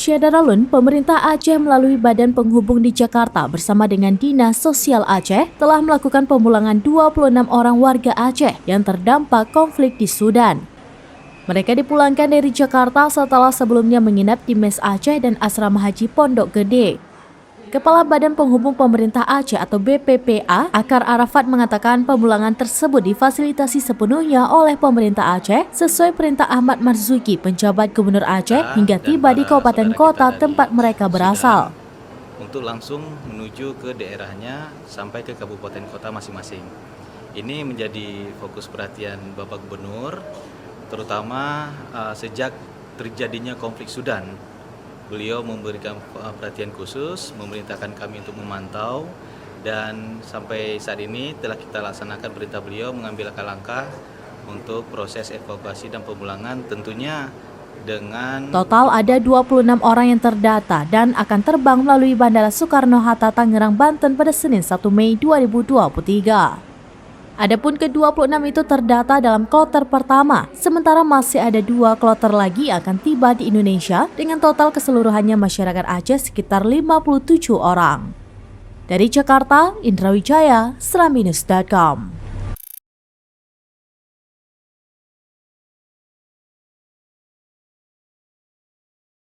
Syadaralun, pemerintah Aceh melalui Badan Penghubung di Jakarta bersama dengan Dinas Sosial Aceh telah melakukan pemulangan 26 orang warga Aceh yang terdampak konflik di Sudan. Mereka dipulangkan dari Jakarta setelah sebelumnya menginap di Mes Aceh dan Asrama Haji Pondok Gede. Kepala Badan Penghubung Pemerintah Aceh atau BPPA, Akar Arafat mengatakan pemulangan tersebut difasilitasi sepenuhnya oleh pemerintah Aceh sesuai perintah Ahmad Marzuki, penjabat Gubernur Aceh, hingga tiba di kabupaten kota tempat mereka berasal. Untuk langsung menuju ke daerahnya sampai ke kabupaten kota masing-masing. Ini menjadi fokus perhatian Bapak Gubernur, terutama sejak terjadinya konflik Sudan. Beliau memberikan perhatian khusus, memerintahkan kami untuk memantau, dan sampai saat ini telah kita laksanakan perintah beliau mengambil langkah-langkah untuk proses evakuasi dan pemulangan, tentunya dengan total ada 26 orang yang terdata dan akan terbang melalui Bandara Soekarno-Hatta, Tangerang, Banten pada Senin 1 Mei 2023. Adapun ke-26 itu terdata dalam kloter pertama, sementara masih ada 2 kloter lagi akan tiba di Indonesia dengan total keseluruhannya masyarakat Aceh sekitar 57 orang. Dari Jakarta, Indra Wijaya, Selaminus.com.